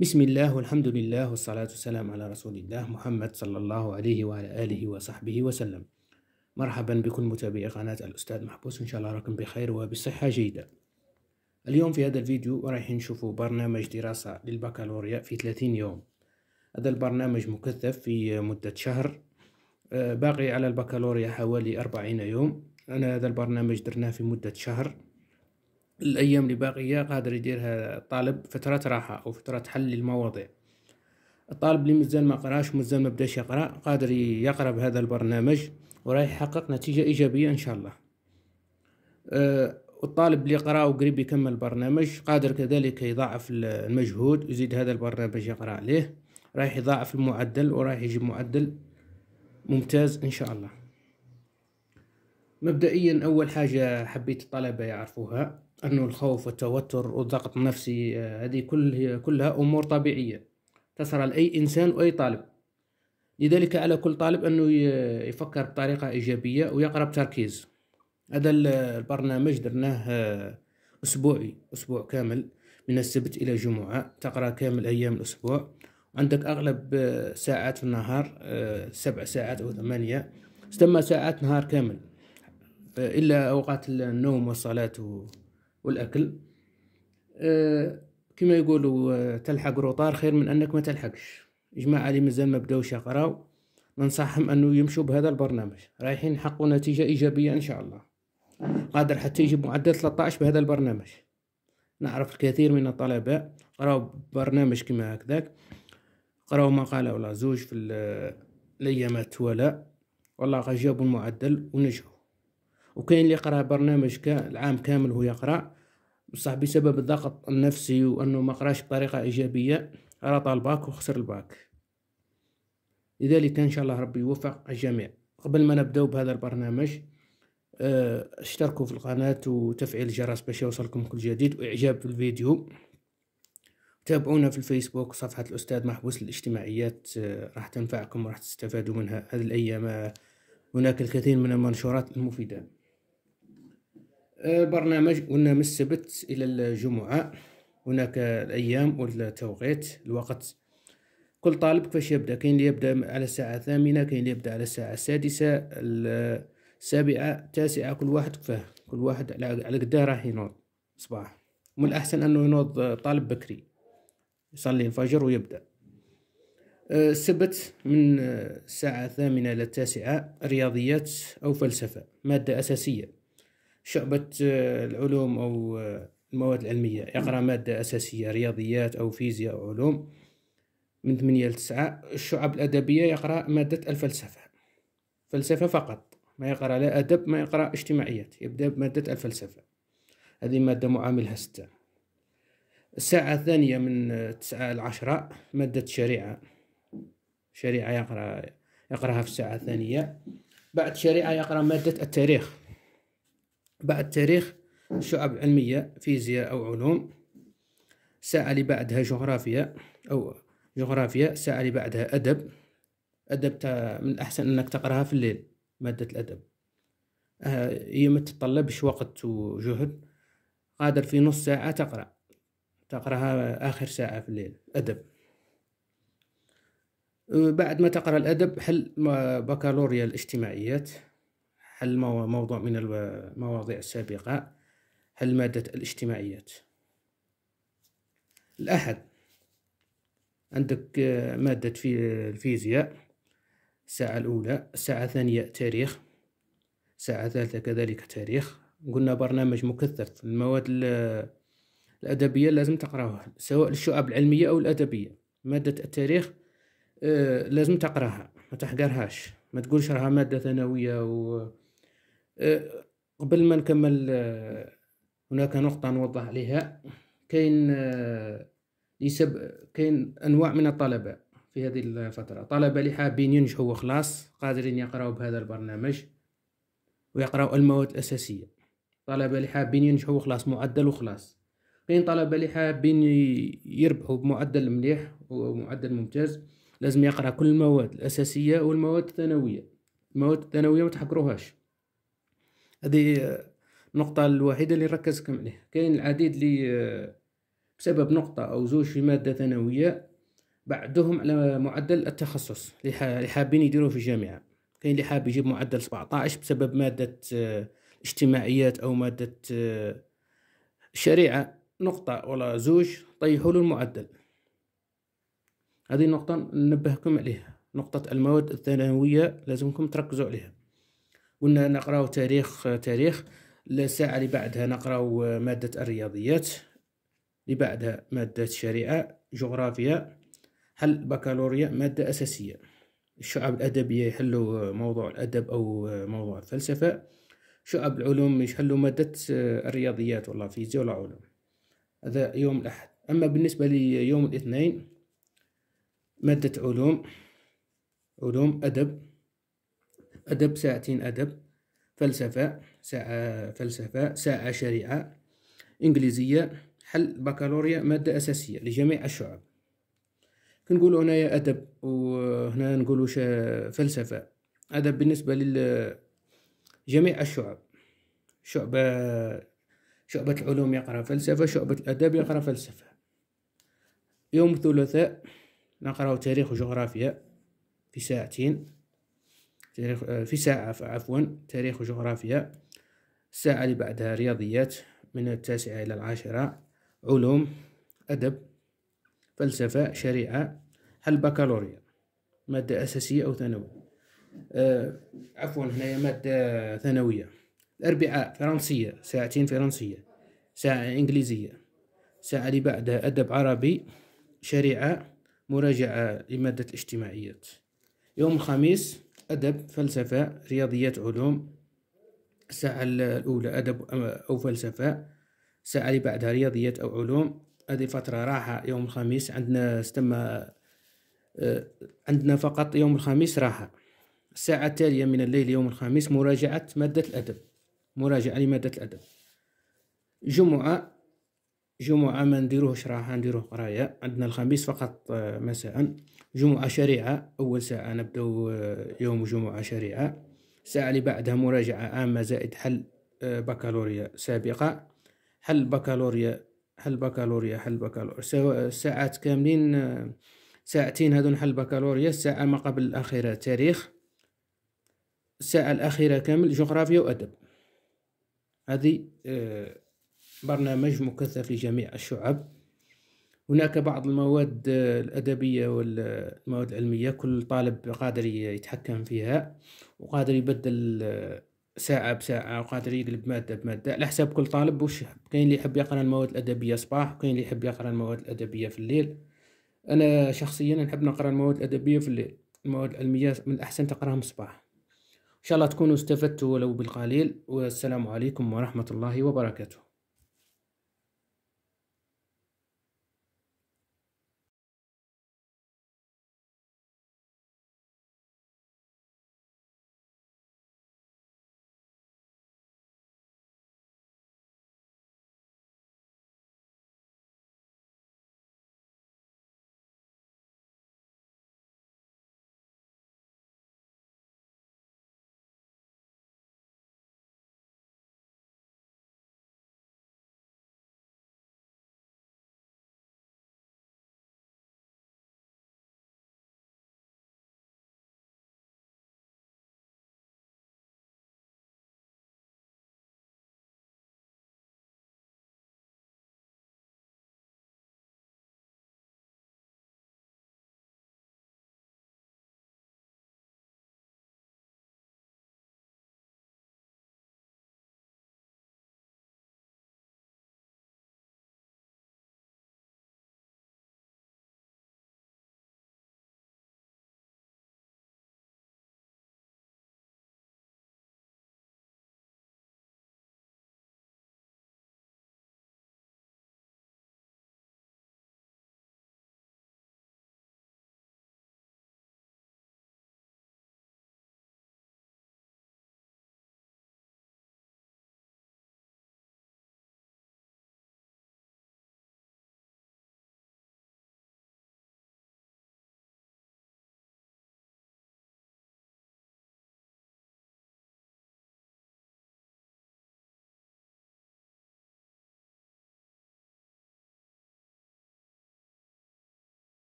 بسم الله والحمد لله والصلاة والسلام على رسول الله محمد صلى الله عليه وعلى آله وصحبه وسلم. مرحبا بكل متابعي قناة الأستاذ محبوس، إن شاء الله راكم بخير وبصحة جيدة. اليوم في هذا الفيديو رايحين نشوفوا برنامج دراسة للبكالوريا في 30 يوم. هذا البرنامج مكثف في مدة شهر، باقي على البكالوريا حوالي 40 يوم. أنا هذا البرنامج درناه في مدة شهر. الأيام اللي باقية قادر يديرها الطالب فترة راحة أو فترة حل للمواضيع. الطالب اللي مازال ما قراش ومازال ما بداش يقرا قادر يقرا بهذا البرنامج وراح يحقق نتيجة إيجابية إن شاء الله. والطالب اللي قرا وقريب يكمل البرنامج قادر كذلك يضاعف المجهود ويزيد هذا البرنامج يقرا عليه، راح يضاعف المعدل وراح يجيب معدل ممتاز إن شاء الله. مبدئيا أول حاجة حبيت الطلبة يعرفوها أنه الخوف والتوتر والضغط النفسي هذه كلها أمور طبيعية تصل لأي إنسان وأي طالب. لذلك على كل طالب أنه يفكر بطريقة إيجابية ويقرأ بتركيز. هذا البرنامج درناه أسبوعي، أسبوع كامل من السبت إلى الجمعة، تقرأ كامل أيام الأسبوع. عندك أغلب ساعات في النهار 7 ساعات أو 8 ساعات نهار كامل، إلا أوقات النوم والصلاة والأكل. كما يقولوا تلحق روطار خير من أنك ما تلحقش. جماعة اللي مازال ما بداوش يقراو ننصحهم أنه يمشوا بهذا البرنامج، رايحين يحققوا نتيجة إيجابية إن شاء الله. قادر حتى يجيب معدل 13 بهذا البرنامج. نعرف الكثير من الطلبة قراو برنامج كما هكذاك، قراو مقالة ولا زوج في الأيامات ولا والله جابوا المعدل ونجحوا. وكاين اللي قرا برنامج العام كامل هو يقرا، بصح بسبب الضغط النفسي وانه ما قراش بطريقه ايجابيه راه الباك وخسر الباك. لذلك ان شاء الله ربي يوفق الجميع. قبل ما نبداو بهذا البرنامج اشتركوا في القناه وتفعيل الجرس باش يوصلكم كل جديد، واعجاب في الفيديو. تابعونا في الفيسبوك صفحه الاستاذ محبوس للاجتماعيات، راح تنفعكم وراح تستفادوا منها. هذه الايام هناك الكثير من المنشورات المفيده. برنامج قلنا من السبت إلى الجمعة، هناك الأيام والتوقيت الوقت. كل طالب كيفاش يبدأ؟ كاين اللي يبدأ على الساعة 8، كاين اللي يبدأ على الساعة 6، 7، 9، كل واحد كفاه، كل واحد على قداه راح ينوض صباح. ومن الأحسن أنه ينوض طالب بكري يصلي الفجر ويبدأ. السبت من الساعة 8 إلى 9 رياضيات أو فلسفة، مادة أساسية. شعبة العلوم أو المواد العلمية يقرأ مادة أساسية رياضيات أو فيزياء أو علوم من 8 إلى 9. الشعب الأدبية يقرأ مادة الفلسفة، فلسفة فقط، ما يقرأ لا أدب ما يقرأ اجتماعيات، يبدأ بمادة الفلسفة، هذه مادة معاملها 6. الساعة الثانية من 9 إلى 10 مادة شريعة، شريعة يقرأها في الساعة الثانية. بعد شريعة يقرأ مادة التاريخ. بعد التاريخ شعب علمية فيزياء أو علوم. الساعة اللي بعدها جغرافيا أو جغرافيا. الساعة اللي بعدها أدب. أدب من الأحسن أنك تقرأها في الليل، مادة الأدب هي ما تتطلبش وقت وجهد، قادر في نص ساعة تقرأها آخر ساعة في الليل أدب. بعد ما تقرأ الأدب حل بكالوريا الاجتماعيات، حل موضوع من المواضيع السابقة، حل مادة الاجتماعيات. الأحد عندك مادة في الفيزياء الساعة الأولى. الساعة الثانية تاريخ. الساعة الثالثة كذلك تاريخ. قلنا برنامج مكثف. المواد الأدبية لازم تقرأها سواء الشعب العلمية أو الأدبية. مادة التاريخ لازم تقرأها، ما تحقرهاش، ما تقولش راها مادة ثانوية. قبل ما نكمل هناك نقطة نوضح عليها. كاين أنواع من الطلبة في هذه الفترة. طلبة اللي حابين ينجحوا وخلاص قادرين يقرأوا بهذا البرنامج ويقرأوا المواد الأساسية. طلبة اللي حابين ينجحوا وخلاص معدل وخلاص. كاين طلبة اللي حابين يربحوا بمعدل مليح ومعدل ممتاز، لازم يقرأ كل المواد الأساسية والمواد الثانوية. المواد الثانوية ما تحقروهاش، هذه النقطة الوحيدة اللي نركزكم عليها. كاين العديد اللي بسبب نقطة أو زوج في مادة ثانوية بعدهم على معدل التخصص اللي حابين يديروه في الجامعة. كاين اللي حاب يجيب معدل 17 بسبب مادة اجتماعيات أو مادة شريعة، نقطة ولا زوج طيحوا له المعدل. هذه نقطة ننبهكم عليها، نقطة المواد الثانوية لازمكم تركزوا عليها. قلنا نقراو تاريخ، الساعة اللي بعدها نقراو مادة الرياضيات، اللي بعدها مادة شريعة، جغرافيا، حل بكالوريا مادة أساسية. الشعب الأدبية يحلوا موضوع الأدب أو موضوع الفلسفة. شعب العلوم يحلوا مادة الرياضيات ولا فيزياء ولا علوم. هذا يوم الأحد. أما بالنسبة ليوم الاثنين مادة علوم أدب ساعتين أدب، فلسفة ساعة شريعة، إنجليزية، حل بكالوريا مادة أساسية لجميع الشعب. كنقولوا هنايا أدب وهنا نقولوا فلسفة. أدب بالنسبة لجميع الشعب، شعبة العلوم يقرأ فلسفة، شعبة الأدب يقرأ فلسفة. يوم الثلاثاء نقرأ تاريخ وجغرافيا في ساعتين، في ساعة عفوا، تاريخ وجغرافيا. الساعة اللي بعدها رياضيات من 9 إلى 10، علوم، أدب، فلسفة، شريعة، حل بكالوريا مادة أساسية أو ثانوية. عفوا هنا مادة ثانوية. الأربعاء فرنسية، ساعتين فرنسية، ساعة إنجليزية. الساعة اللي بعدها أدب عربي، شريعة، مراجعة لمادة الاجتماعيات. يوم الخميس أدب، فلسفة، رياضيات، علوم. الساعة الأولى أدب أو فلسفة، الساعة اللي بعدها رياضيات أو علوم. هذه فترة راحة يوم الخميس، عندنا فقط يوم الخميس راحة. الساعة التالية من الليل يوم الخميس مراجعة مادة الأدب، مراجعة لمادة الأدب. جمعة ما نديروهش راحة، نديروه قراية. عندنا الخميس فقط مساء. جمعة شريعة، أول ساعة نبدأ يوم جمعة شريعة. الساعة اللي بعدها مراجعة عامة زائد حل بكالوريا سابقة، حل بكالوريا. ساعات كاملين، ساعتين هذو حل بكالوريا. الساعة ما قبل الأخيرة تاريخ، الساعة الأخيرة كامل جغرافيا وأدب. هذه برنامج مكثف لجميع الشعب. هناك بعض المواد الأدبية والمواد العلمية كل طالب قادر يتحكم فيها، وقادر يبدل ساعة بساعة، وقادر يقلب مادة بمادة على حساب كل طالب وش يحب. كاين اللي يحب يقرأ المواد الأدبية صباح، وكاين اللي يحب يقرأ المواد الأدبية في الليل. أنا شخصيا نحب نقرأ المواد الأدبية في الليل. المواد العلمية من الأحسن تقرأهم صباح. إن شاء الله تكونوا استفدتوا ولو بالقليل، والسلام عليكم ورحمة الله وبركاته.